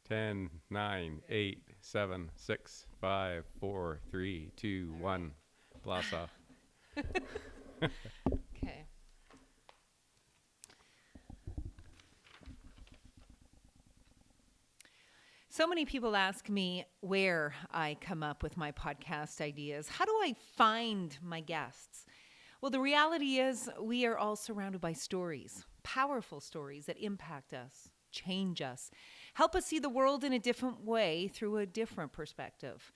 10, 9, 8, 7, 6, 5, 4, 3, 2, 1. Blast off. Okay. So many people ask me where I come up with my podcast ideas. How do I find my guests? Well, the reality is we are all surrounded by stories, powerful stories that impact us, change us, help us see the world in a different way through a different perspective.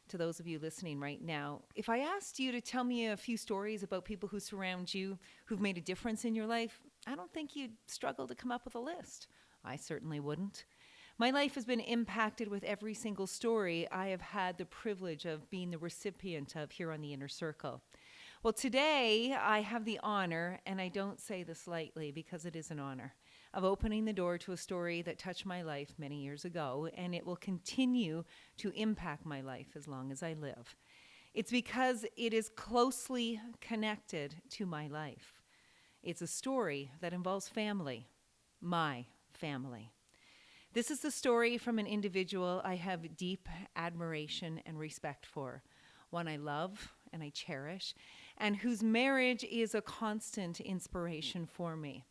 To those of you listening right now, if I asked you to tell me a few stories about people who surround you, who've made a difference in your life, I don't think you'd struggle to come up with a list. I certainly wouldn't. My life has been impacted with every single story I have had the privilege of being the recipient of here on the Inner Circle. Well, today I have the honor, and I don't say this lightly because it is an honor, of opening the door to a story that touched my life many years ago, and it will continue to impact my life as long as I live. It's because it is closely connected to my life. It's a story that involves family, my family. This is the story from an individual I have deep admiration and respect for, one I love and I cherish, and whose marriage is a constant inspiration for me.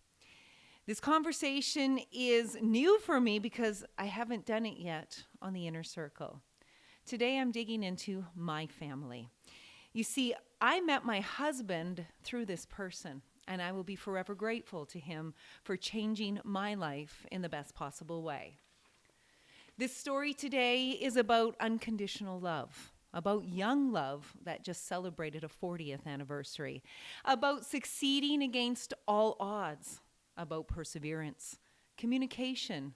This conversation is new for me because I haven't done it yet on the Inner Circle. Today I'm digging into my family. You see, I met my husband through this person, and I will be forever grateful to him for changing my life in the best possible way. This story today is about unconditional love, about young love that just celebrated a 40th anniversary, about succeeding against all odds, about perseverance, communication,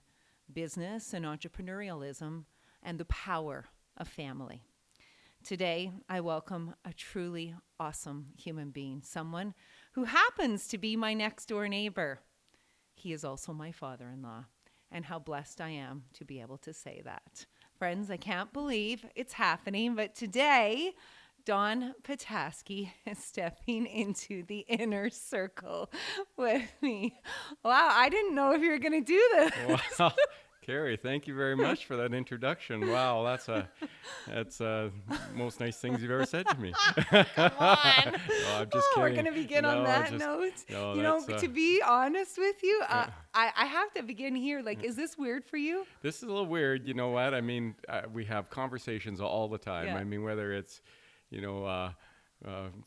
business and entrepreneurialism, and the power of family. Today, I welcome a truly awesome human being, someone who happens to be my next door neighbor. He is also my father-in-law, and how blessed I am to be able to say that. Friends, I can't believe it's happening, but today, Don Petasky is stepping into the Inner Circle with me. Wow, I didn't know if you were going to do this. Wow. Carrie, thank you very much for that introduction. Wow, that's most nice things you've ever said to me. Come on. Oh, I'm just We're kidding. going to begin on No, that note. no, You know, that's, to be honest with you, yeah. I have to begin here. Like, is this weird for you? This is a little weird. You know what? I mean, we have conversations all the time. Yeah. I mean, whether it's,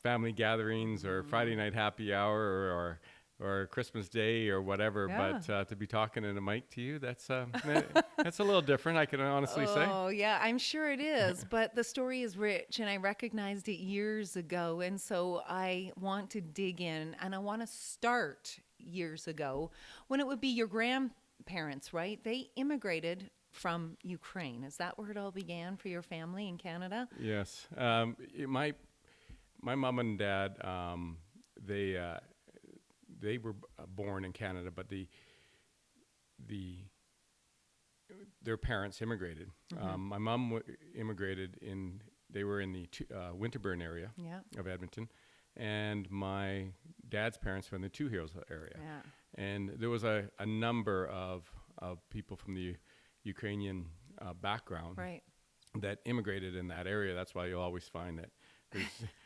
family gatherings or Friday night happy hour or Christmas Day or whatever. Yeah. But to be talking in a mic to you, that's that's a little different, I can honestly say. Oh, yeah, I'm sure it is. But the story is rich, and I recognized it years ago. And so I want to dig in, and I want to start years ago when it would be your grandparents, right? They immigrated from Ukraine. Is that where it all began for your family in Canada? Yes. My mom and dad, they were born in Canada, but their parents immigrated. My mom immigrated they were in the Winterburn area Yeah. of Edmonton, and my dad's parents were in the Two Hills area. Yeah. And there was a number of people from the Ukrainian background Right. that immigrated in that area. That's why you'll always find that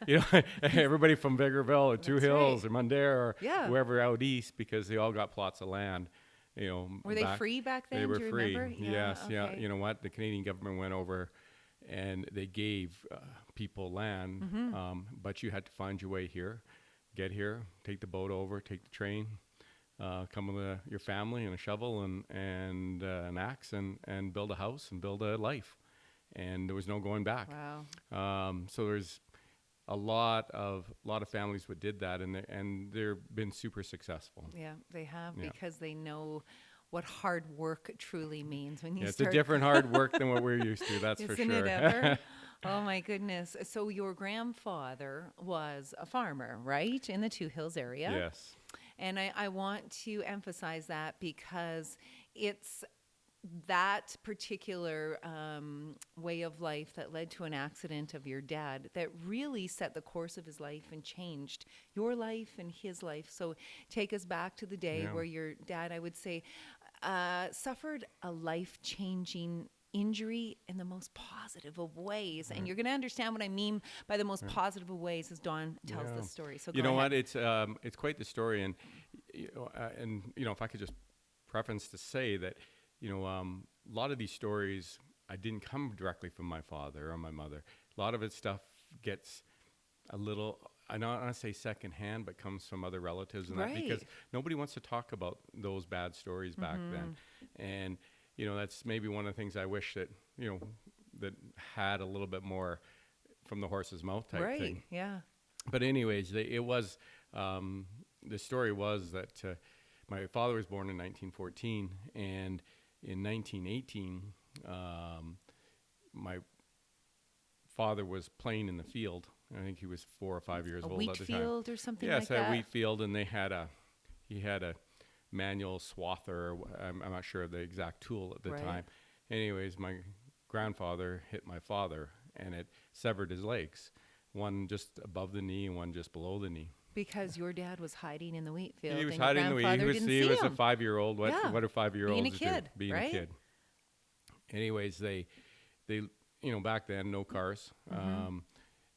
there's, everybody from Vegreville or Two That's Hills right. or Mundare or Yeah. wherever out east, because they all got plots of land. Were they free back then? They were Do you free. remember? Yes, yeah. Okay. You know what? The Canadian government went over and they gave people land, but you had to find your way here, get here, take the boat over, take the train, come with your family and a shovel and an axe and build a house and build a life. And there was no going back. Wow. So there's a lot of families that did that, and they've been super successful. Yeah, they have, Yeah. because they know what hard work truly means when you It's start. a different hard work than what we're used to. That's for Isn't sure. it ever? Oh my goodness. So your grandfather was a farmer, right? In the Two Hills area. Yes. And I want to emphasize that because it's that particular way of life that led to an accident of your dad that really set the course of his life and changed your life and his life. So take us back to the day Yeah. where your dad, I would say, suffered a life-changing injury in the most positive of ways. And you're going to understand what I mean by the most positive of ways as Don tells this story. So You go know ahead. what? It's quite the story, and if I could just preference to say that, a lot of these stories I didn't come directly from my father or my mother. A lot of it stuff gets a little, I don't want to say secondhand, but comes from other relatives and that, because nobody wants to talk about those bad stories back then. And, that's maybe one of the things I wish that, that had a little bit more from the horse's mouth type thing. Yeah. But anyways, the story was that my father was born in 1914, and in 1918, my father was playing in the field. I think he was 4 or 5 years old at the time. A wheat field or something like that? Yes, a wheat field, and he had a manual swather. I'm not sure of the exact tool at the time. Anyways, my grandfather hit my father, and it severed his legs, one just above the knee and one just below the knee. Because your dad was hiding in the wheat field. He was hiding in the wheat. He was a 5-year-old. What do 5-year-olds Being a kid, do? Being a kid. Anyways, they back then, no cars.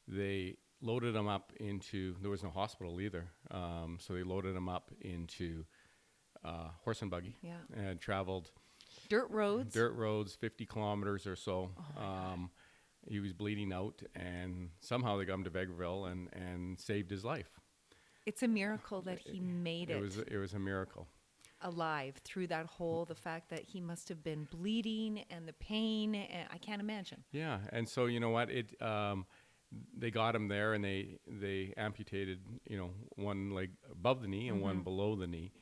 They loaded him up into, there was no hospital either. So they loaded him up into horse and buggy and traveled dirt roads, 50 kilometers or so. He was bleeding out, and somehow they got him to Vegreville and saved his life. It's a miracle that he made it. It was a miracle. Alive through that whole, the fact that he must have been bleeding and the pain, and I can't imagine. Yeah, and so you know what, they got him there, and they amputated, one leg above the knee and one below the knee.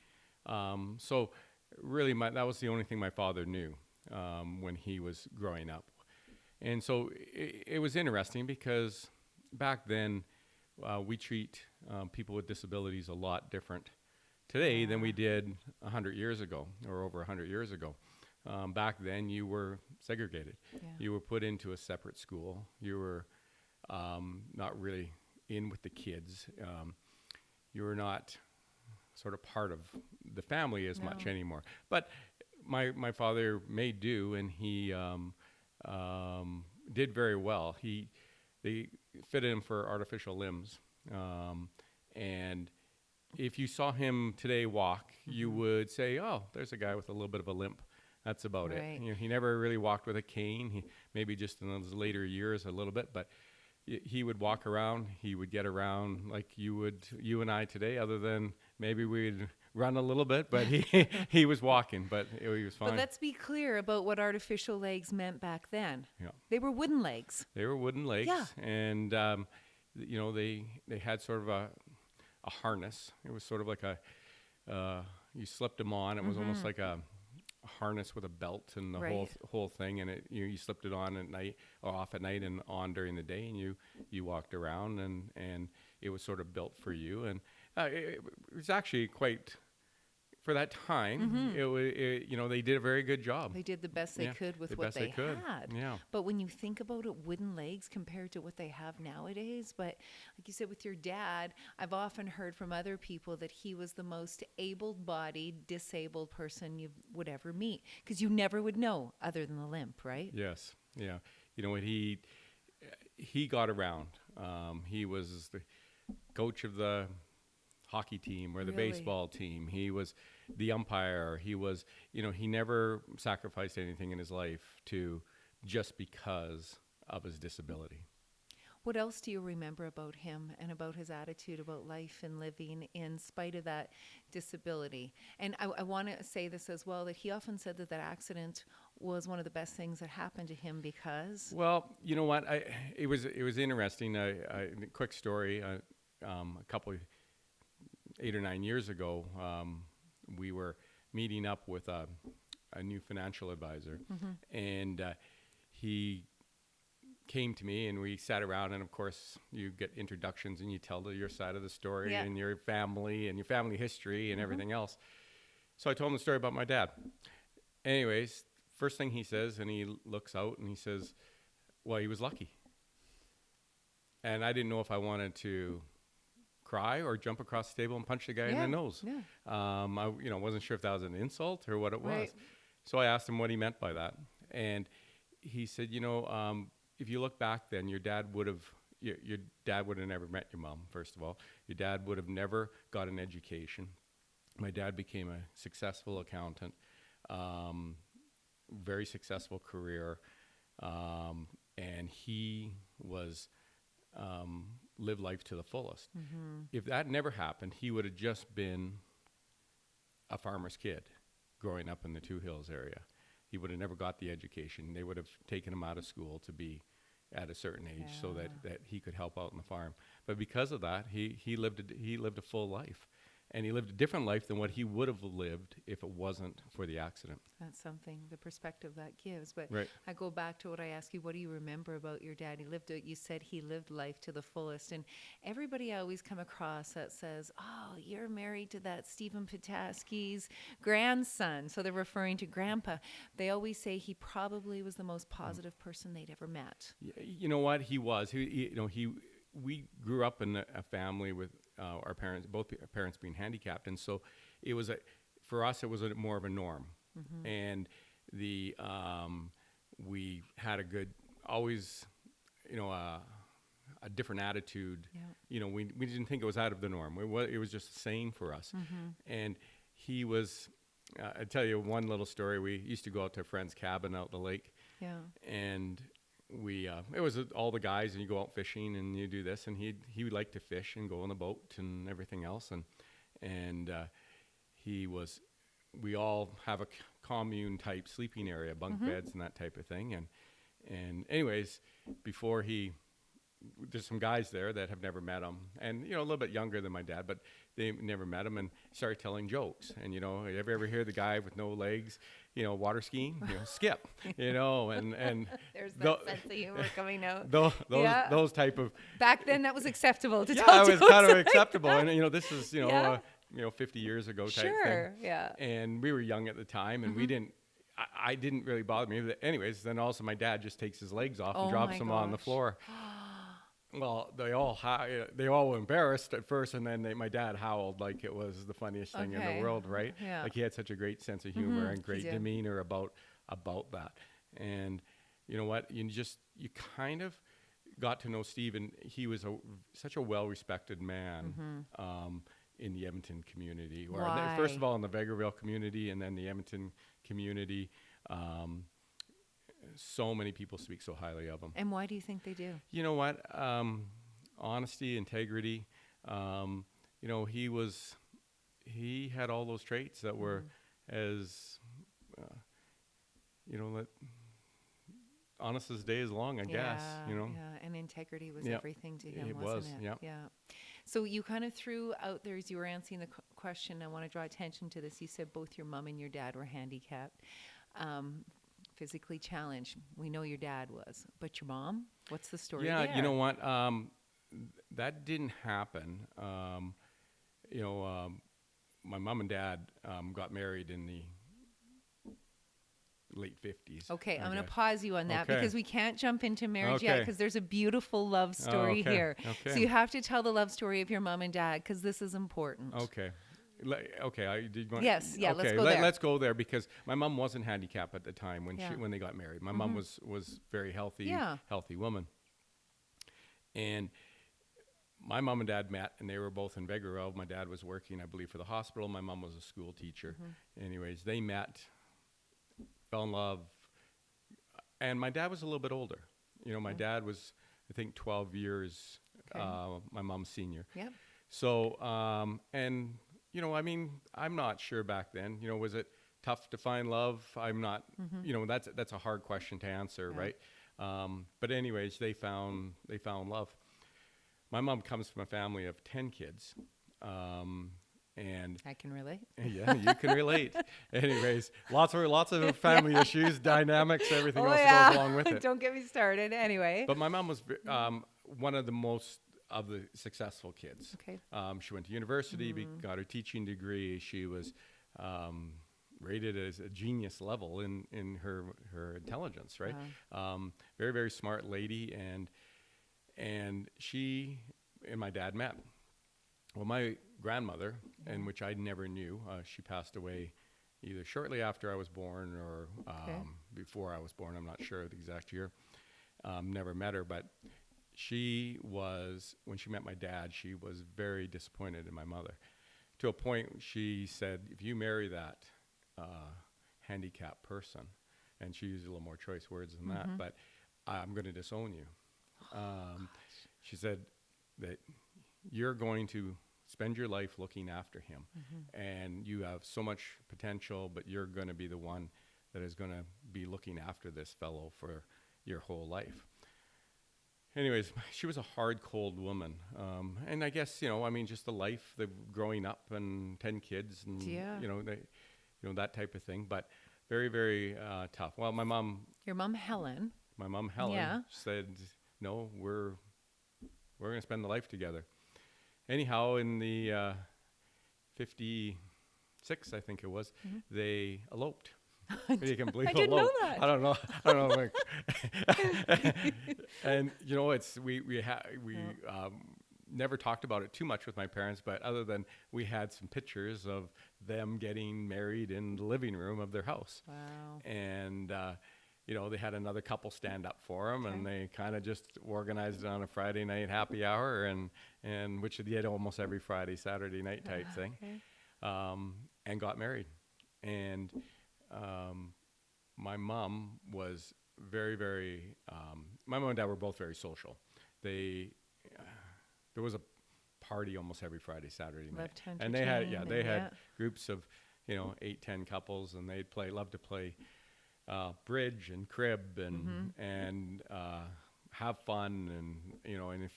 So really, that was the only thing my father knew when he was growing up. And so it was interesting because back then we treat people with disabilities a lot different today than we did 100 years ago or over 100 years ago. Back then you were segregated. Yeah. You were put into a separate school. You were not really in with the kids. You were not sort of part of the family as much anymore. But my father made do, and he did very well. They fitted him for artificial limbs, and if you saw him today walk, you would say, "Oh, there's a guy with a little bit of a limp." That's about it. He never really walked with a cane. He maybe just in his later years a little bit, but he would walk around. He would get around like you and I today, other than maybe we'd run a little bit, but he was walking, but he was fine. But let's be clear about what artificial legs meant back then. Yeah. They were wooden legs. Yeah. And they had sort of a harness. It was sort of like you slipped them on. It was almost like a harness with a belt and the whole thing, and you slipped it on at night or off at night and on during the day, and you walked around, and it was sort of built for you, and it was actually quite, for that time, they did a very good job. They did the best they could with what they had. Yeah. But when you think about it, wooden legs compared to what they have nowadays, but like you said with your dad, I've often heard from other people that he was the most able-bodied, disabled person you would ever meet, because you never would know other than the limp, right? Yes. Yeah. You know what, he got around. He was the coach of the hockey team or the baseball team. He was the umpire. He was, he never sacrificed anything in his life just because of his disability. What else do you remember about him and about his attitude about life and living in spite of that disability? And I want to say this as well, that he often said that accident was one of the best things that happened to him because... Well, you know what? It was interesting. A quick story. A couple 8 or 9 years ago, we were meeting up with a new financial advisor, and he came to me, and we sat around, and of course you get introductions and you tell your side of the story and your family history and everything else. So I told him the story about my dad. Anyways, first thing he says, and he looks out and he says, well, he was lucky. And I didn't know if I wanted to cry or jump across the table and punch the guy in the nose. Yeah. I wasn't sure if that was an insult or what it was. Right. So I asked him what he meant by that. And he said, if you look back then, your dad would have never met your mom, first of all. Your dad would have never got an education. My dad became a successful accountant, very successful career, and he was lived life to the fullest. If that never happened, he would have just been a farmer's kid growing up in the Two Hills area. He would have never got the education. They would have taken him out of school to be at a certain age so that he could help out on the farm. But because of that, he lived a full life. And he lived a different life than what he would have lived if it wasn't for the accident. That's something, the perspective that gives. But Right. I go back to what I asked you, what do you remember about your dad? You said he lived life to the fullest. And everybody I always come across that says, oh, you're married to that Stephen Petasky's grandson. So they're referring to grandpa. They always say he probably was the most positive person they'd ever met. You know what? He was. We grew up in a family with our parents, both parents being handicapped, and so it was for us it was more of a norm, and we had a good always, a different attitude. Yeah. We didn't think it was out of the norm. It was just the same for us, and he was. I tell you one little story. We used to go out to a friend's cabin out the lake, and it was all the guys, and you go out fishing and you do this, and he would like to fish and go on the boat and everything else, and we all have a commune type sleeping area, bunk beds and that type of thing, and anyways, there's some guys there that have never met him, and a little bit younger than my dad, but they never met him, and started telling jokes. And you ever hear the guy with no legs, water skiing, Skip, and There's that sense of humor coming out. Those type of back then that was acceptable to tell it was jokes kind of like acceptable, that. and this is 50 years ago type thing. Sure, yeah. And we were young at the time, and we didn't. I didn't really bother me. But anyways, then also my dad just takes his legs off and drops them on the floor. Well, they all were embarrassed at first, and then my dad howled like it was the funniest thing in the world, right? Yeah. Like he had such a great sense of humor and great demeanor about that. And you know what? You kind of got to know Steve, and he was such a well-respected man in the Edmonton community. First of all, in the Vegreville community, and then the Edmonton community. So many people speak so highly of him. And why do you think they do? You know what? Honesty, integrity. He had all those traits that were as, honest as day is long, I guess. Yeah, and integrity was everything to him, it wasn't was, it? Yeah. So you kind of threw out there as you were answering the question, I want to draw attention to this. You said both your mom and your dad were handicapped. Physically challenged. We know your dad was, but your mom, what's the story there? You know what? That didn't happen. My mom and dad got married in the late 50s. Okay, I'm going to pause you on that because we can't jump into marriage yet Okay. because there's a beautiful love story okay. here. Okay. So you have to tell the love story of your mom and dad because this is important. Okay. Yes, let's okay, go there. Let's go there because my mom wasn't handicapped at the time when Yeah. when they got married. My mom was very healthy, healthy woman. And my mom and dad met, and they were both in Vegreville. My dad was working, I believe, for the hospital. My mom was a school teacher. Anyways, they met, fell in love, and my dad was a little bit older. My dad was, I think, 12 years my mom's senior. Yep. So, I'm not sure back then, was it tough to find love? I'm not, that's a hard question to answer, right? But anyways, they found love. My mom comes from a family of 10 kids. And I can relate. Yeah, you can relate. Anyways, lots of family issues, dynamics, everything else that goes along with it. Don't get me started. Anyway. But my mom was one of the most of the successful kids. Okay. She went to university, got her teaching degree. She was rated as a genius level in her intelligence, right? Very, very smart lady, and she and my dad met. Well, my grandmother, and which I never knew, she passed away either shortly after I was born or before I was born. I'm not sure of the exact year. Never met her, but she was, when she met my dad, she was very disappointed in my mother. To a point, she said, if you marry that handicapped person, and she used a little more choice words than that, but I'm going to disown you. She said that you're going to spend your life looking after him, and you have so much potential, but you're going to be the one that is going to be looking after this fellow for your whole life. Anyways, she was a hard, cold woman. And I guess, just the life, the growing up and 10 kids and, that type of thing. But very, very tough. Well, Your mom, Helen. Said, no, we're going to spend the life together. Anyhow, in the 56, I think it was, they eloped. You can believe I didn't know that. I don't know. And we never talked about it too much with my parents, but other than we had some pictures of them getting married in the living room of their house. Wow. And they had another couple stand up for them, and they kind of just organized it on a Friday night happy hour, and which they did almost every Friday, Saturday night type thing, and got married. And my mom was very, very, my mom and dad were both very social. There was a party almost every Friday, Saturday night. And they had groups of, 8, 10 couples, and they'd love to play bridge and crib and have fun. And if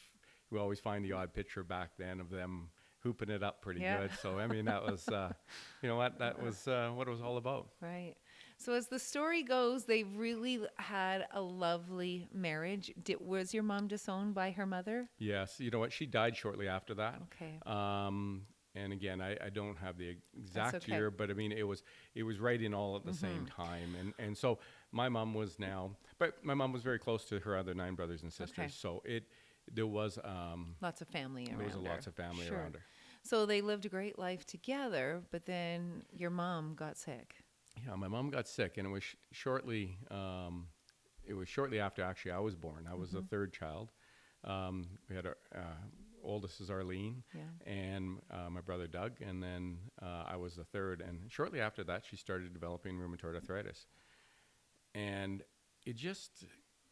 we always find the odd picture back then of them hooping it up pretty good. So, that was, that was what it was all about. Right. So as the story goes, they really had a lovely marriage. Was your mom disowned by her mother? Yes. You know what? She died shortly after that. Okay. And again, I don't have the exact year, but it was right in all at the same time. And so my mom was very close to her other 9 brothers and sisters. Okay. So there was lots of family around her. There was lots of family around her. So they lived a great life together, but then your mom got sick. Yeah, my mom got sick, and it was shortly after actually I was born. I was the third child. We had our oldest is Arlene, and my brother Doug, and then I was the third. And shortly after that, she started developing rheumatoid arthritis, and it just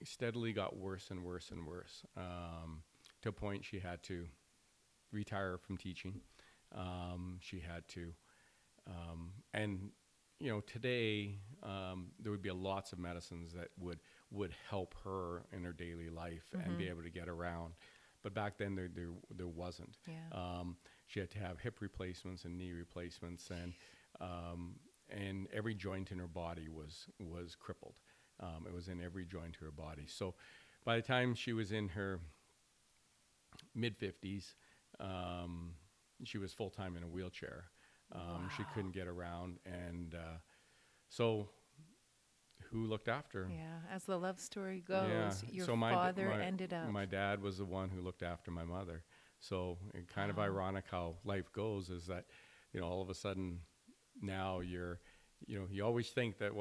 steadily got worse and worse and worse, to a point she had to retire from teaching. She had to, and today there would be lots of medicines that would help her in her daily life and be able to get around. But back then there wasn't. Yeah. She had to have hip replacements and knee replacements, and every joint in her body was crippled. It was in every joint of her body. So by the time she was in her mid-50s, she was full-time in a wheelchair. She couldn't get around, and so who looked after her? Yeah, as the love story goes, your so father ended up. My dad was the one who looked after my mother. So it's kind of ironic how life goes, is that, all of a sudden now you always think that,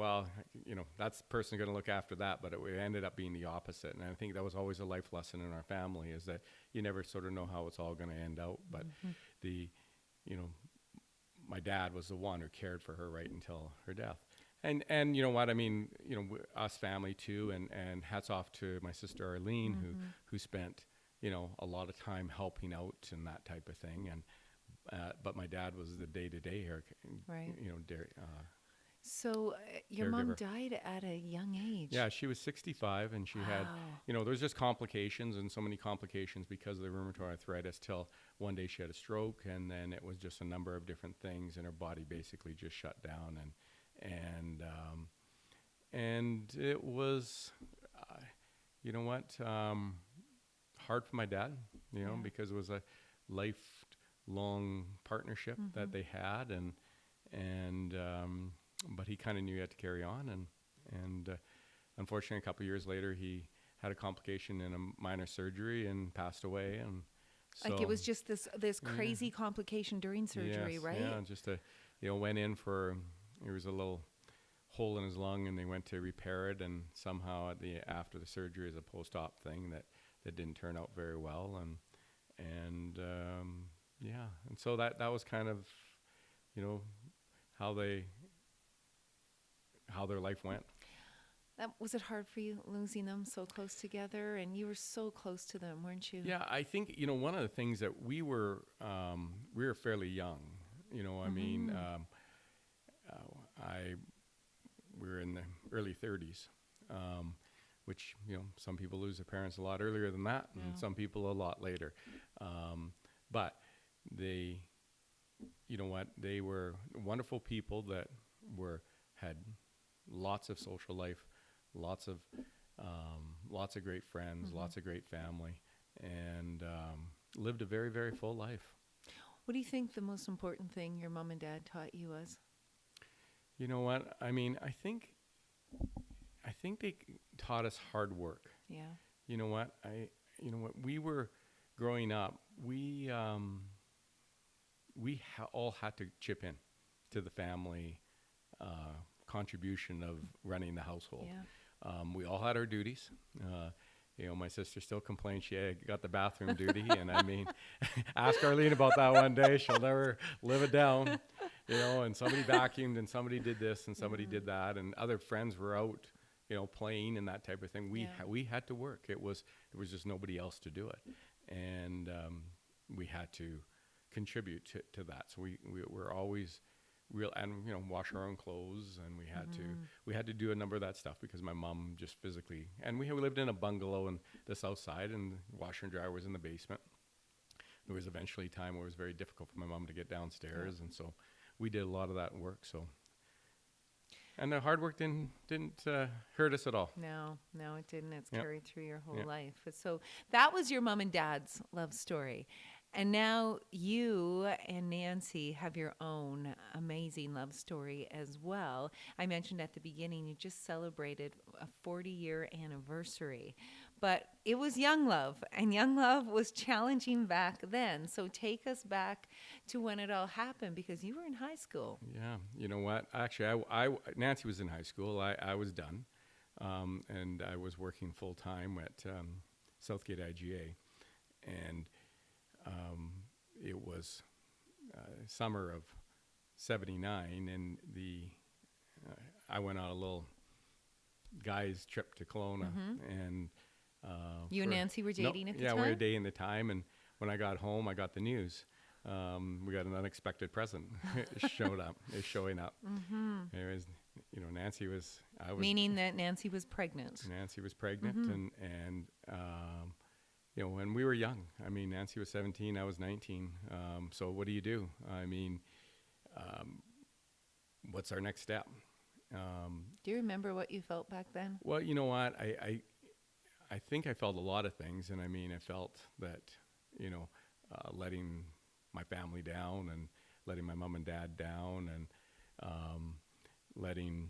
that's the person going to look after that, but it ended up being the opposite. And I think that was always a life lesson in our family, is that you never sort of know how it's all going to end out. But my dad was the one who cared for her right until her death. And you know what, us family too, and hats off to my sister Arlene, who spent, a lot of time helping out and that type of thing. And, but my dad was the day-to-day here, right. So your caregiver. Mom died at a young age. Yeah, she was 65, and she had, there was just complications, and so many complications because of the rheumatoid arthritis, till one day she had a stroke, and then it was just a number of different things, and her body basically just shut down. And it was, hard for my dad, because it was a lifelong partnership that they had, and but he kind of knew he had to carry on, and unfortunately, a couple of years later, he had a complication in a minor surgery and passed away, and Like it So was just this crazy complication during surgery, yes, right? yeah, just went in for, there was a little hole in his lung, and they went to repair it, and somehow after the surgery is a post-op thing that didn't turn out very well, and yeah, and so that was kind of, you know, how their life went. Was it hard for you losing them so close together? And you were so close to them, weren't you? Yeah, I think, one of the things that we were fairly young. I mean, we were in the early 30s, which, some people lose their parents a lot earlier than that, and some people a lot later. But they, you know what, they were wonderful people that had lots of social life, lots of great friends, lots of great family, and lived a very, very full life. What do you think the most important thing your mom and dad taught you was? You know what? I mean, I think they taught us hard work. Yeah. You know what? We were growing up, we all had to chip in to the family contribution of running the household. Yeah. We all had our duties. My sister still complains she got the bathroom duty, and I mean, ask Arlene about that one day. She'll never live it down. And somebody vacuumed, and somebody did this, and somebody did that, and other friends were out, playing and that type of thing. We had to work. There was just nobody else to do it, and we had to contribute to that. So we were always real, and wash our own clothes, and we had to do a number of that stuff because my mom just physically, and we lived in a bungalow in the south side, and washer and dryer was in the basement. There was eventually a time where it was very difficult for my mom to get downstairs, and so we did a lot of that work. So, and the hard work didn't hurt us at all. No, it didn't. It's carried through your whole Yep. life. So that was your mom and dad's love story. And now you and Nancy have your own amazing love story as well. I mentioned at the beginning, you just celebrated a 40-year anniversary. But it was young love, and young love was challenging back then. So take us back to when it all happened, because you were in high school. Yeah, you know what? Actually, Nancy was in high school. I was done, and I was working full time at Southgate IGA, and it was summer of '79, and I went on a little guys trip to Kelowna, and You and Nancy were dating at the time? Yeah, we were dating at the time, and when I got home, I got the news. We got an unexpected present showing up. It was, Nancy was. Meaning that Nancy was pregnant. Nancy was pregnant, and when we were young. I mean, Nancy was 17, I was 19. So what do? I mean, what's our next step? Do you remember what you felt back then? Well, you know what? I think I felt a lot of things, and I mean, I felt that, letting my family down, and letting my mom and dad down, and letting,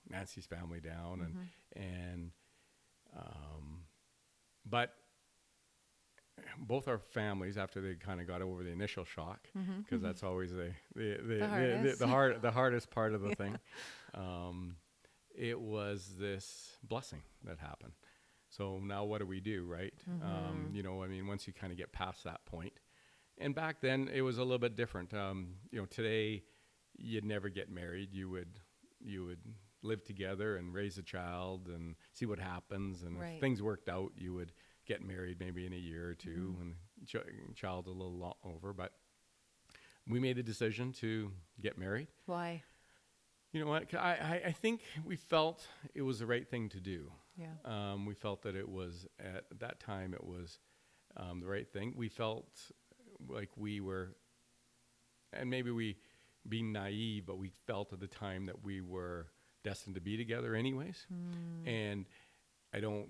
Nancy's family down, but both our families, after they kind of got over the initial shock, because that's always the hardest part of the thing, it was this blessing that happened. So now what do we do, right? I mean, once you kind of get past that point. And back then, it was a little bit different. Today, you'd never get married. You would live together and raise a child and see what happens. And Right. if things worked out, you would get married maybe in a year or two when the child's a little over. But we made a decision to get married. Why? You know what? I think we felt it was the right thing to do. Yeah. We felt that it was, at that time, it was the right thing. We felt like we were, and maybe we being naive, but we felt at the time that we were destined to be together anyways. And I don't,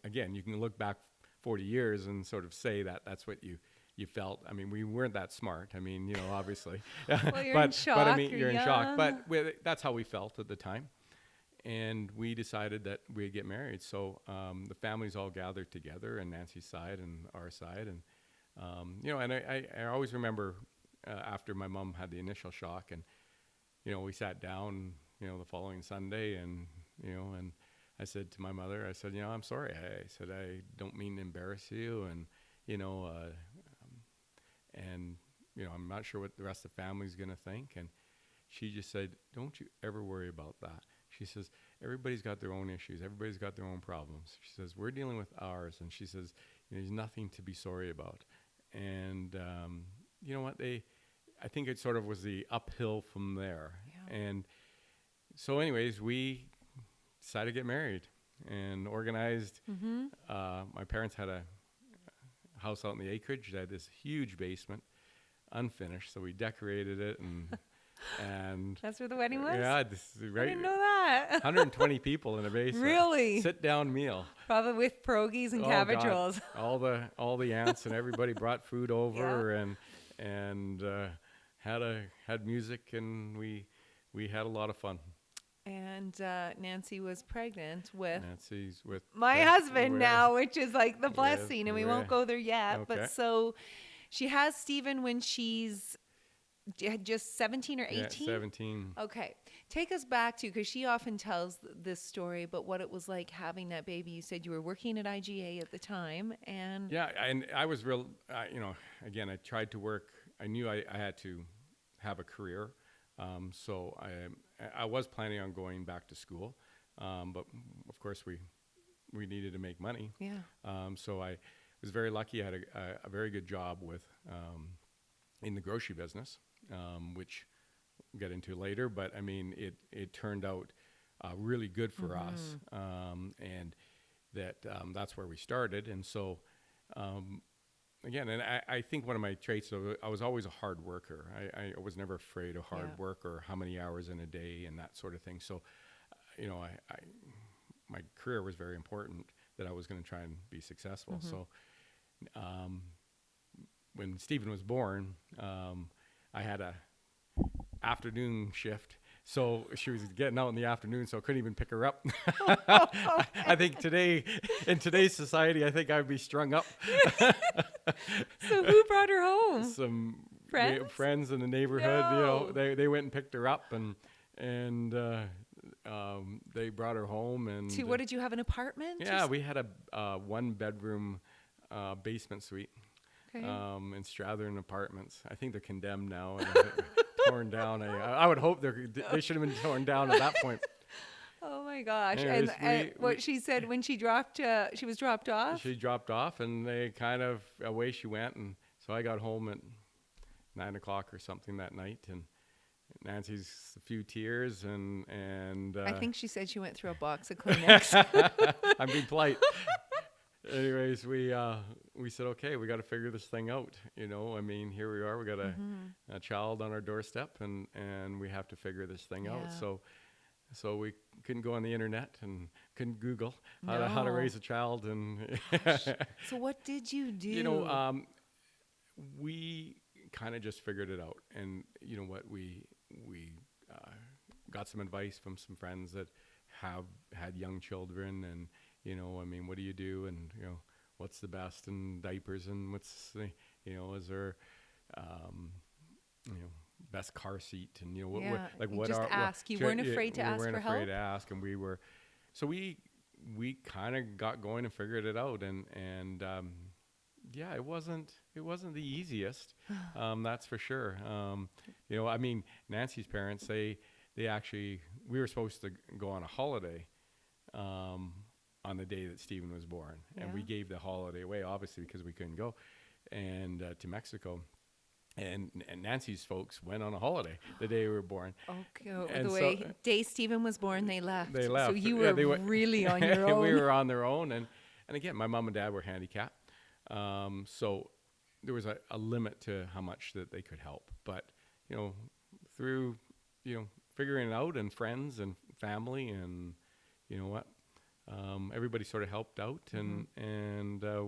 again, you can look back 40 years and sort of say that that's what you felt. I mean, we weren't that smart. I mean, obviously. Well, you're but, in shock. But I mean, you're in shock. But that's how we felt at the time. and we decided that we'd get married. So the families all gathered together, and Nancy's side and our side, and and I always remember after my mom had the initial shock, and we sat down, the following Sunday, and and I said to my mother, I said, I'm sorry. I said, I don't mean to embarrass you, and and I'm not sure what the rest of the family's going to think. And she just said, don't you ever worry about that. She says, everybody's got their own issues. Everybody's got their own problems. She says, we're dealing with ours. And she says, there's nothing to be sorry about. And you know what? I think it sort of was the uphill from there. Yeah. And so anyways, we decided to get married and organized. Mm-hmm. My parents had a house out in the acreage that had this huge basement, unfinished. So we decorated it and that's where the wedding was? Yeah, this is right. I didn't know that. 120 people in a basement. Really? Sit-down meal. Probably with pierogies and cabbage rolls. All the aunts and everybody brought food over, and had music, and we had a lot of fun. And Nancy was pregnant with my husband now, which is like the blessing, and we won't go there yet. Okay. But so she has Stephen when she's just 17 or 18? Yeah, 17. Okay. Take us back to, because she often tells this story, but what it was like having that baby. You said you were working at IGA at the time. And yeah, and I was real, again, I tried to work. I knew I had to have a career. So I was planning on going back to school. But of course we needed to make money. Yeah. So I was very lucky. I had a very good job in the grocery business, which we'll get into later, but I mean, it turned out really good for us. And that's where we started. And so, again, and I think one of my traits, I was always a hard worker. I was never afraid of hard work or how many hours in a day and that sort of thing. So, my career was very important, that I was going to try and be successful. So, when Stephen was born, I had a afternoon shift. So she was getting out in the afternoon, so I couldn't even pick her up. I think in today's society, I think I'd be strung up. So who brought her home? Some friends? Friends in the neighborhood. No. They went and picked her up, and they brought her home. And to what, did you have an apartment? Yeah, we had a 1-bedroom basement suite. Okay. In Strathern Apartments. I think they're condemned now and torn down. I would hope they should have been torn down at that point. Oh my gosh! Anyways, and what she said when she was dropped off. She dropped off, and they kind of away she went, and so I got home at 9:00 or something that night, and Nancy's a few tears, and I think she said she went through a box of Kleenex. I'm being polite. Anyways, we said, okay, we got to figure this thing out. I mean, here we are. We got a child on our doorstep, and we have to figure this thing out. So we couldn't go on the internet and couldn't Google how to raise a child. And so what did you do? We kind of just figured it out. And you know what? We got some advice from some friends that have had young children, and I mean, what do you do? And, what's the best in diapers, and what's the, is there, best car seat, and, what just ask. You weren't afraid to ask for help? We weren't afraid to ask, and so we kind of got going and figured it out. And it wasn't the easiest, that's for sure. I mean, Nancy's parents, we were supposed to go on a holiday, on the day that Stephen was born. And we gave the holiday away, obviously, because we couldn't go to Mexico. And Nancy's folks went on a holiday the day we were born. Okay, day Stephen was born, they left. They left. So you were really on your own. We were on their own. And again, my mom and dad were handicapped. So there was a limit to how much that they could help. But, through, figuring it out, and friends and family, and you know what? everybody sort of helped out, and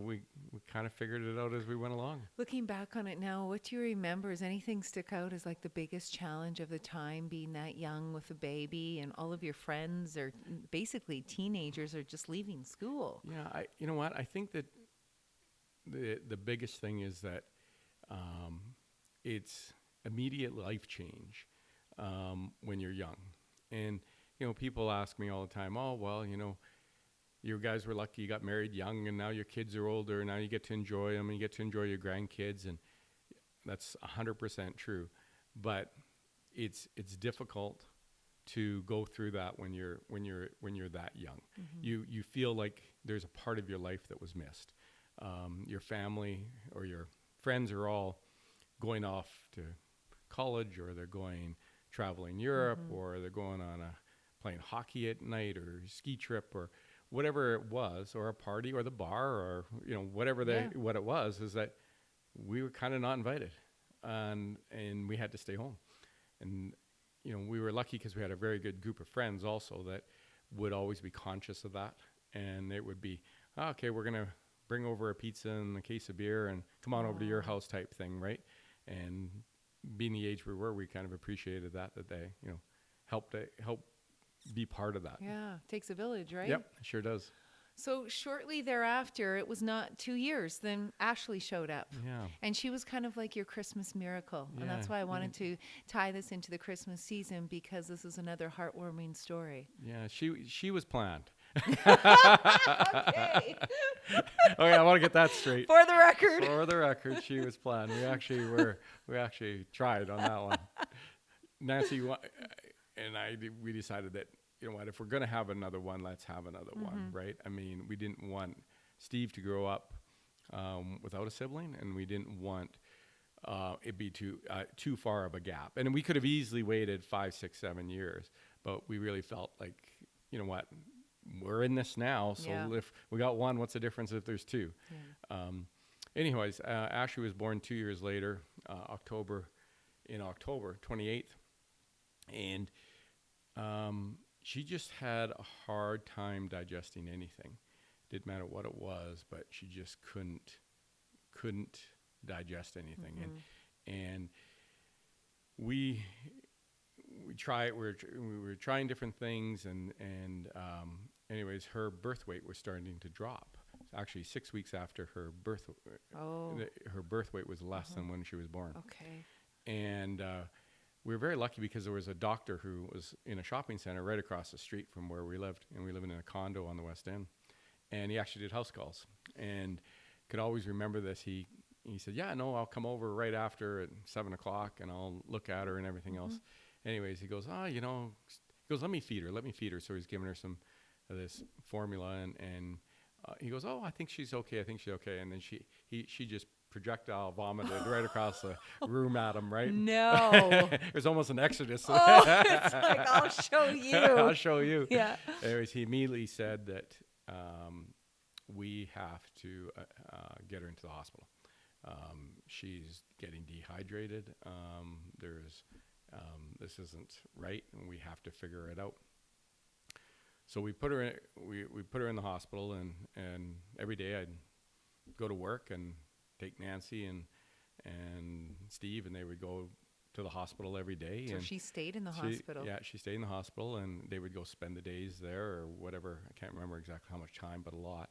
we kind of figured it out as we went along. Looking back on it now, what do you remember? Does anything stick out as like the biggest challenge of the time, being that young with a baby and all of your friends are basically teenagers or just leaving school? Yeah, you know what? I think that the biggest thing is that it's immediate life change when you're young. And, people ask me all the time, oh, well, you guys were lucky you got married young and now your kids are older. Now you get to enjoy them and you get to enjoy your grandkids. And that's 100% true. But it's difficult to go through that when you're that young. You feel like there's a part of your life that was missed. Your family or your friends are all going off to college, or they're going traveling Europe, or they're going on playing hockey at night or ski trip or whatever it was, or a party or the bar, or whatever what it was, is that we were kind of not invited, and we had to stay home. And we were lucky because we had a very good group of friends also that would always be conscious of that, and it would be, okay, we're gonna bring over a pizza and a case of beer and come on over to your house type thing, right? And being the age we were, we kind of appreciated that they help be part of that. Yeah, takes a village, right? Yep, it sure does. So shortly thereafter, it was not 2 years, then Ashley showed up. Yeah. And she was kind of like your Christmas miracle. And that's why I wanted to tie this into the Christmas season, because this is another heartwarming story. Yeah, she was planned. Okay. Okay, I want to get that straight. For the record. For the record, she was planned. We actually tried on that one. Nancy and we decided that, if we're going to have another one, let's have another one, right? I mean, we didn't want Steve to grow up without a sibling, and we didn't want it be too far of a gap. And we could have easily waited 5, 6, 7 years, but we really felt like, what? We're in this now, so if we got one, what's the difference if there's two? Yeah. Anyways, Ashley was born 2 years later, October 28th, and she just had a hard time digesting anything. Didn't matter what it was, but she just couldn't digest anything. And we were trying different things, and anyways, her birth weight was starting to drop. Actually, 6 weeks after her birth, her birth weight was less than when she was born. Okay. And we were very lucky because there was a doctor who was in a shopping center right across the street from where we lived, and we lived in a condo on the West End. And he actually did house calls, and could always remember this. He said, "Yeah, no, I'll come over right after at 7:00, and I'll look at her and everything else." Anyways, he goes, he goes, let me feed her. So he's giving her some of this formula, and he goes, I think she's okay. And then she just projectile vomited right across the room at him, right? No. It was almost an exodus. It's like, I'll show you. I'll show you. Yeah. Anyways, he immediately said that we have to get her into the hospital. She's getting dehydrated. This isn't right, and we have to figure it out. So we put her in. We put her in the hospital, and every day I'd go to work and take Nancy and Steve, and they would go to the hospital every day. So and she stayed in the hospital. Yeah, she stayed in the hospital, and they would go spend the days there or whatever. I can't remember exactly how much time, but a lot.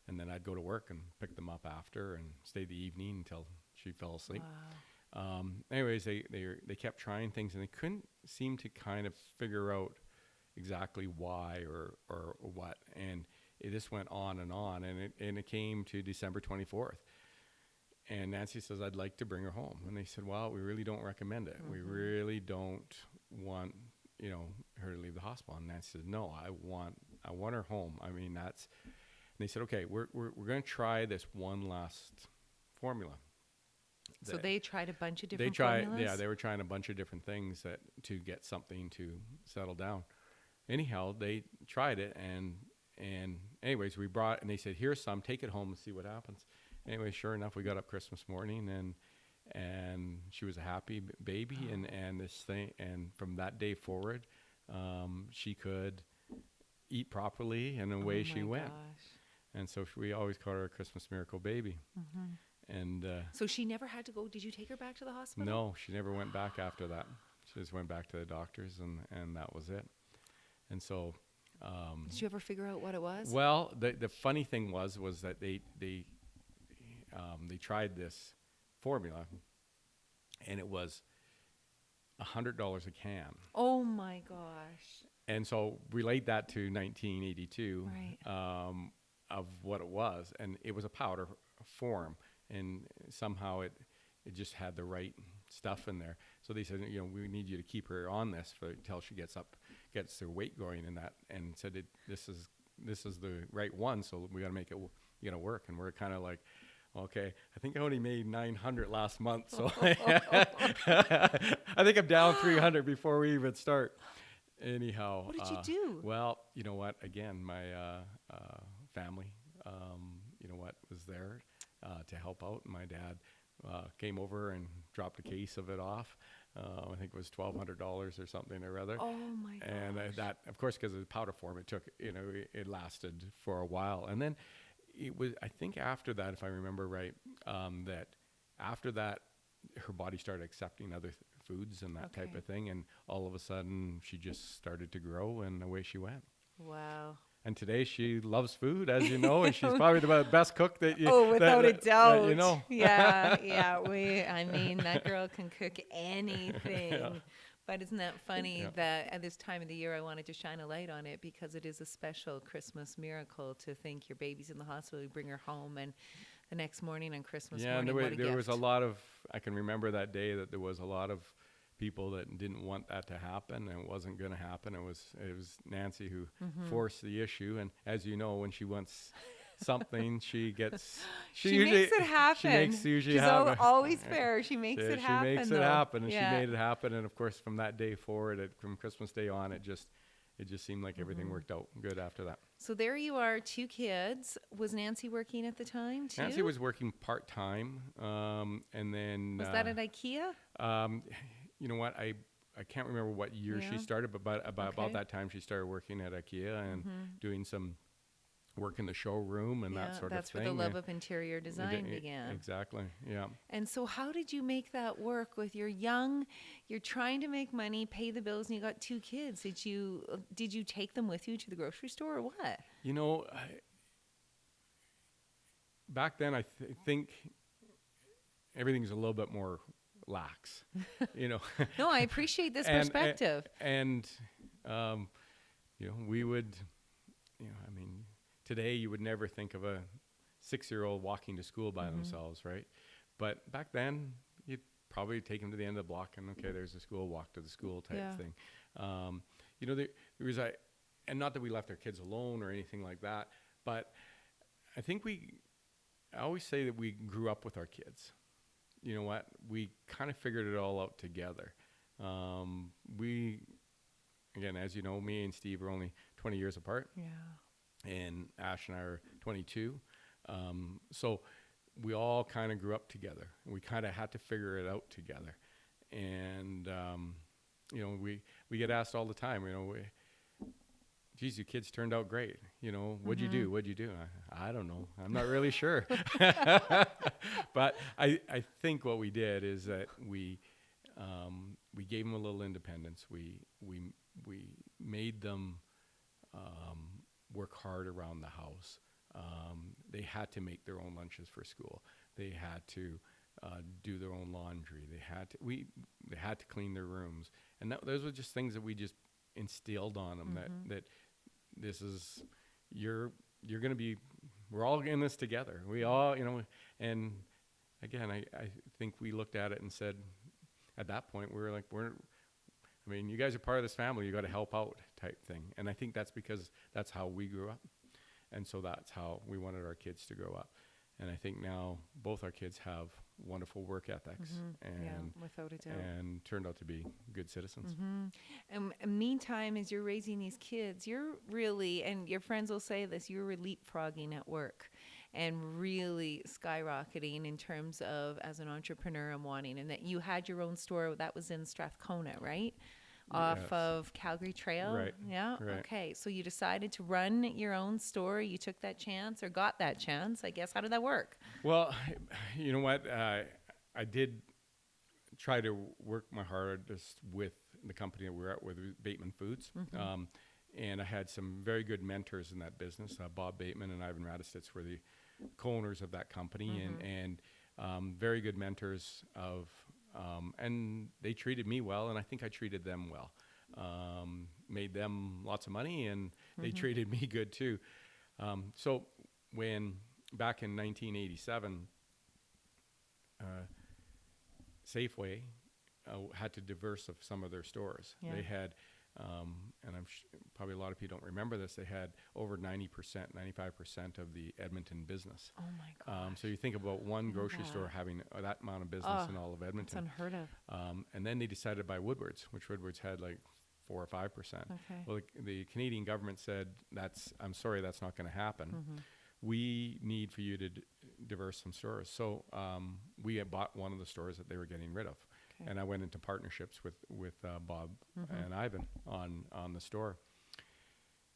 And then I'd go to work and pick them up after and stay the evening until she fell asleep. Wow. Anyways, they kept trying things, and they couldn't seem to kind of figure out exactly why or what. And it just went on, and it came to December 24th. And Nancy says, "I'd like to bring her home." And they said, "Well, we really don't recommend it. We really don't want, her to leave the hospital." And Nancy said, "No, I want her home. I mean, that's." And they said, "Okay, we're going to try this one last formula." So they tried a bunch of different formulas? Yeah, they were trying a bunch of different things to get something to settle down. Anyhow, they tried it, and anyways, and they said, "Here's some, take it home and see what happens." Anyway, sure enough, we got up Christmas morning, and she was a happy baby, and this thing, and from that day forward, she could eat properly, and Oh away she my went. gosh. And so we always call her a Christmas miracle baby. And So she never had to go. Did you take her back to the hospital? no, she never went back after that. She just went back to the doctors, and that was it. And so, Did you ever figure out what it was? well, the funny thing was that they tried this formula, and it was $100 a can. Oh my gosh. And so relate that to 1982 Right. Of what it was, and it was a powder form, and somehow it just had the right stuff in there. So they said, we need you to keep her on this until she gets her weight going, and that, and said this is the right one, so we got to make it work. And we're kind of like, okay, I think I only made 900 last month, so I think I'm down 300 before we even start. Anyhow, What did you do? Well, you know what? Again, my family, was there to help out. My dad came over and dropped a case of it off. I think it was $1,200 or something or other. Oh my gosh. And that, of course, because of the powder form, it took, it lasted for a while. And then it was, I think after that, if I remember right, that after that, her body started accepting other foods and that type of thing. And all of a sudden, she just started to grow, and away she went. Wow. And today she loves food, as you know, and she's probably the best cook that you. Oh, without a doubt. That you know. Yeah. I mean, that girl can cook anything. Yeah. But isn't that funny Yeah. that at this time of the year I wanted to shine a light on it, because it is a special Christmas miracle to think your baby's in the hospital, you bring her home, and the next morning on Christmas morning, and what a there was a gift. lot of. I can remember that day that there was a lot of people that didn't want that to happen, and it wasn't going to happen. It was Nancy who forced the issue, and as you know, when she wants something, she gets. She usually, makes it happen. She makes usually She's happen. always fair. She makes it happen. She makes it though. happen, and Yeah. she made it happen. And of course, from that day forward, from Christmas Day on, it just seemed like everything worked out good after that. So there you are, 2 kids. Was Nancy working at the time too? Nancy was working part-time, and then Was that at IKEA? you know what, I can't remember what year she Yeah. started, but about Okay. that time she started working at IKEA and doing some work in the showroom and that sort that's of thing. where the love of interior design began. Exactly, yeah. And so how did you make that work with you're trying to make money, pay the bills, and you got 2 kids? Did you take them with you to the grocery store or what? Back then I think everything's a little bit more lax, No, I appreciate this And- perspective. And, we would, I mean, today you would never think of a 6-year-old walking to school by themselves, right? But back then, you'd probably take them to the end of the block and, okay, there's a school, walk to the school type Yeah. thing. There was and not that we left our kids alone or anything like that, but I think I always say that we grew up with our kids. You know what? We kind of figured it all out together. Again, as you know, me and Steve are only 20 years apart, Yeah. and Ash and I are 22. So we all kind of grew up together. We kind of had to figure it out together. And, we get asked all the time, geez, you kids turned out great. What'd you do? What'd you do? I don't know. I'm not really sure. But I think what we did is that we gave them a little independence. We made them work hard around the house. They had to make their own lunches for school. They had to do their own laundry. They had to clean their rooms. And those were just things that we just instilled on them, that this is, you're going to be, we're all in this together. We all, and again, I think we looked at it and said, at that point, we were like, you guys are part of this family. You got to help out type thing. And I think that's because that's how we grew up. And so that's how we wanted our kids to grow up. And I think now both our kids have wonderful work ethics and without a doubt. and turned out to be good citizens. And meantime, as you're raising these kids, you're really, and your friends will say this, you were leapfrogging at work and really skyrocketing in terms of as an entrepreneur and wanting, and that you had your own store that was in Strathcona, right? off Yes. of Calgary Trail. Right. Yeah. Right. Okay. So you decided to run your own store. You took that chance or got that chance, I guess. How did that work? Well, you know what? I did try to work my hardest with the company that we're at with Bateman Foods. And I had some very good mentors in that business. Bob Bateman and Ivan Radistitz were the co-owners of that company, and very good mentors of, and they treated me well, and I think I treated them well. Made them lots of money, and they treated me good too. So when back in 1987, Safeway had to diverse of some of their stores. Yeah. They had, and probably a lot of people don't remember this, they had over 90%, 95% of the Edmonton business. Oh my gosh. So you think about one grocery that. store having that amount of business in all of It's Edmonton. unheard of. And then they decided to buy Woodward's, which Woodward's had like 4 or 5%. Okay. Well, the Canadian government said, I'm sorry, that's not going to happen. We need for you to diverse some stores. So we had bought one of the stores that they were getting rid of. Okay. And I went into partnerships with Bob and Ivan on the store.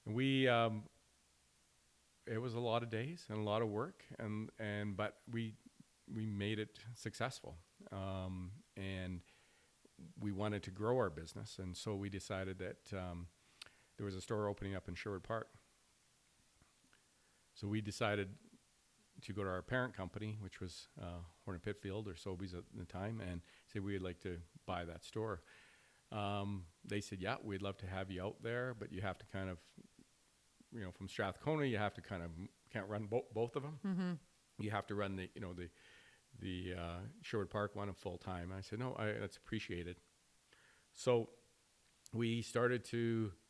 And we, it was a lot of days and a lot of work, but we made it successful. And we wanted to grow our business. And so we decided that there was a store opening up in Sherwood Park. So we decided to go to our parent company, which was Horn & Pitfield or Sobeys at the time, and say we would like to buy that store. They said, yeah, we'd love to have you out there, but you have to kind of, from Strathcona, you have to kind of, can't run both of them. You have to run the Sherwood Park one full time. I said, no, that's appreciated. So we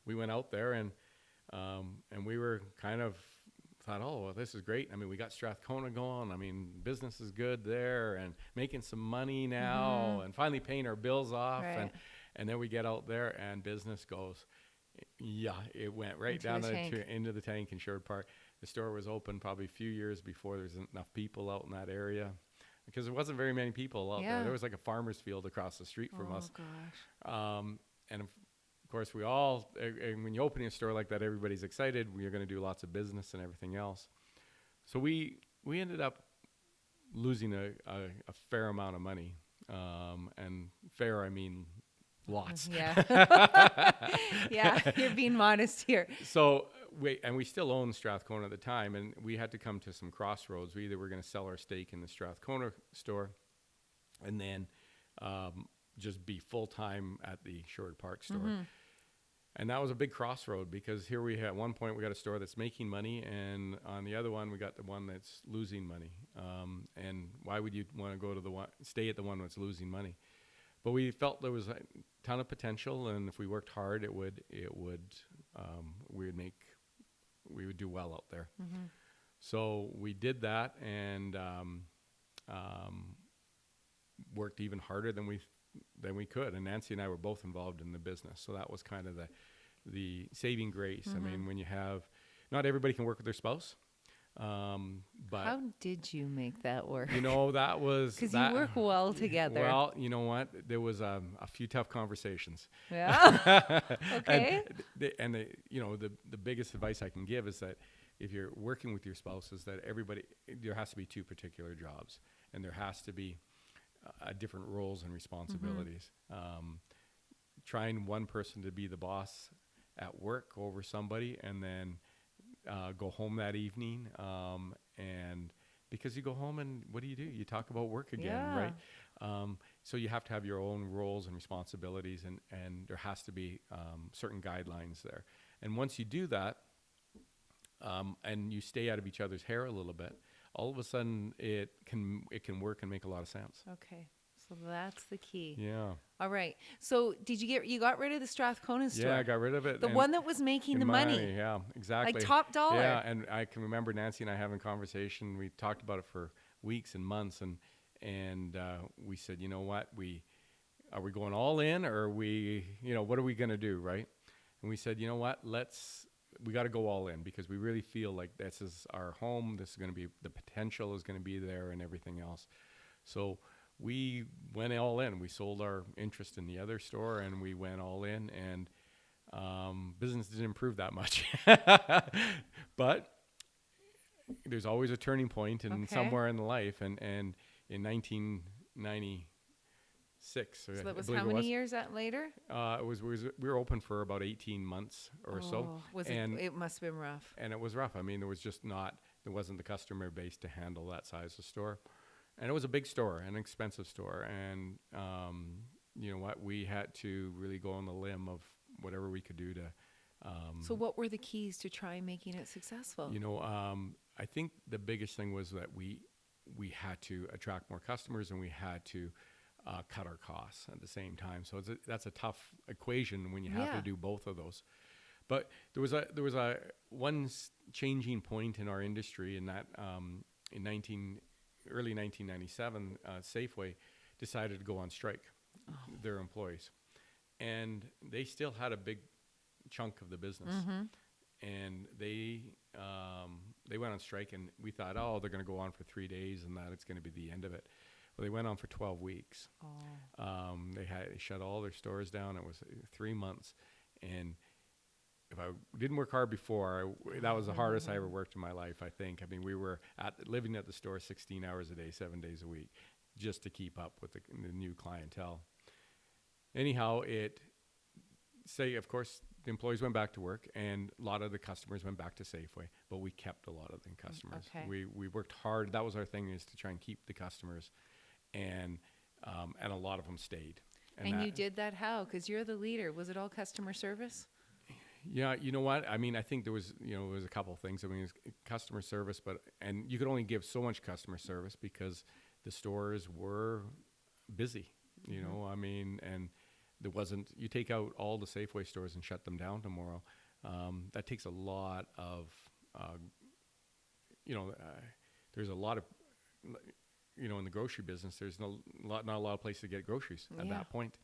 went out there and we were kind of, thought, oh, well, this is great. I mean, we got Strathcona going. I mean, business is good there and making some money now and finally paying our bills off. Right. And then we get out there and business goes, it went right Into down the tank. into the tank in Sherwood Park. The store was open probably a few years before there's enough people out in that area because there wasn't very many people out there. There was like a farmer's field across the street from us. Gosh. And of course, and when you open a store like that, everybody's excited. You're going to do lots of business and everything else. So we ended up losing a fair amount of money. And fair, I mean lots. Yeah. Yeah, you're being modest here. So we still owned Strathcona at the time, and we had to come to some crossroads. We either were going to sell our stake in the Strathcona store and then just be full-time at the Sherwood Park store. And that was a big crossroad because here at one point we got a store that's making money, and on the other one we got the one that's losing money. And why would you want to go to stay at the one that's losing money? But we felt there was a ton of potential, and if we worked hard, we would do well out there. So we did that and worked even harder than we could. And Nancy and I were both involved in the business. So that was kind of the saving grace. I mean, when you not everybody can work with their spouse. But how did you make that work? That was because you work well together. Well, you know what? There was a few tough conversations. Yeah. Okay. And the biggest advice I can give is that if you're working with your spouse, is that there has to be two particular jobs, and there has to be different roles and responsibilities. Trying one person to be the boss at work over somebody, and then go home that evening, and because you go home and what do? You talk about work again, right? So you have to have your own roles and responsibilities, and there has to be certain guidelines there. And once you do that, and you stay out of each other's hair a little bit, all of a sudden it can work and make a lot of sense. Okay. So that's the key. Yeah. All right. So you got rid of the Strathcona store? Yeah, I got rid of it. The one that was making the money. Yeah, exactly. Like top dollar. Yeah, and I can remember Nancy and I having a conversation. We talked about it for weeks and months, and we said, you know what, are we going all in, or are we, what are we going to do, right? And we said, you know what, we got to go all in because we really feel like this is our home. This is going to be, the potential is going to be there and everything else. So we went all in. We sold our interest in the other store, and we went all in, and business didn't improve that much. But there's always a turning point in Okay. somewhere in life, and in 1996, So that I was believe how it many was. years later? We were open for about 18 months or so, Oh, was and it must have been rough. it was rough. I mean, there wasn't the customer base to handle that size of store, and it was a big store, an expensive store, and you know what, we had to really go on the limb of whatever we could do to. So what were the keys to try making it successful? You know, I think the biggest thing was that we had to attract more customers, and we had to cut our costs at the same time. So that's a tough equation when you have Yeah. to do both of those. But there was a changing point in our industry in that in early 1997, Safeway decided to go on strike, their employees, and they still had a big chunk of the business, and they went on strike, and we thought, oh, they're going to go on for 3 days, and that it's going to be the end of it. Well, they went on for 12 weeks. They shut all their stores down. It was 3 months, and if I didn't work hard before, that was the hardest I ever worked in my life, I think. I mean, we were living at the store 16 hours a day, 7 days a week, just to keep up with the new clientele. Anyhow, of course, the employees went back to work, and a lot of the customers went back to Safeway, but we kept a lot of the customers. Okay. We worked hard. That was our thing, is to try and keep the customers, and a lot of them stayed. And you did that how? Because you're the leader. Was it all customer service? Yeah, you know what? I mean, I think there was a couple of things. I mean, it was customer service, and you could only give so much customer service because the stores were busy, you know, I mean, and there wasn't, you take out all the Safeway stores and shut them down tomorrow. That takes a lot of, there's a lot of, in the grocery business, there's not a lot of places to get groceries at that point.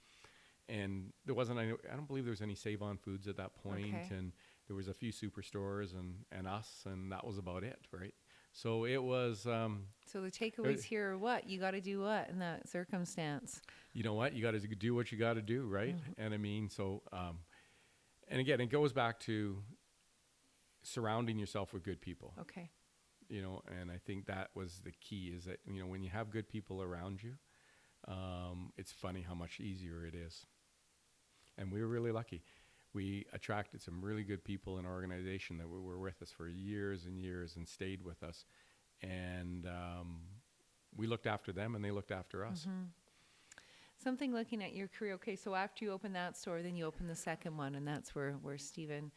And there wasn't, I don't believe there was any Save-On Foods at that point, and there was a few superstores and us, and that was about it, right? So it was. So the takeaways here are what? You got to do what in that circumstance? You know what? You got to do what you got to do, right? And I mean, so, and again, it goes back to surrounding yourself with good people. Okay. And I think that was the key, is that, when you have good people around you, it's funny how much easier it is. And we were really lucky. We attracted some really good people in our organization that were with us for years and years and stayed with us. And we looked after them, and they looked after us. Something looking at your career. Okay, so after you open that store, then you open the second one, and that's where Stephen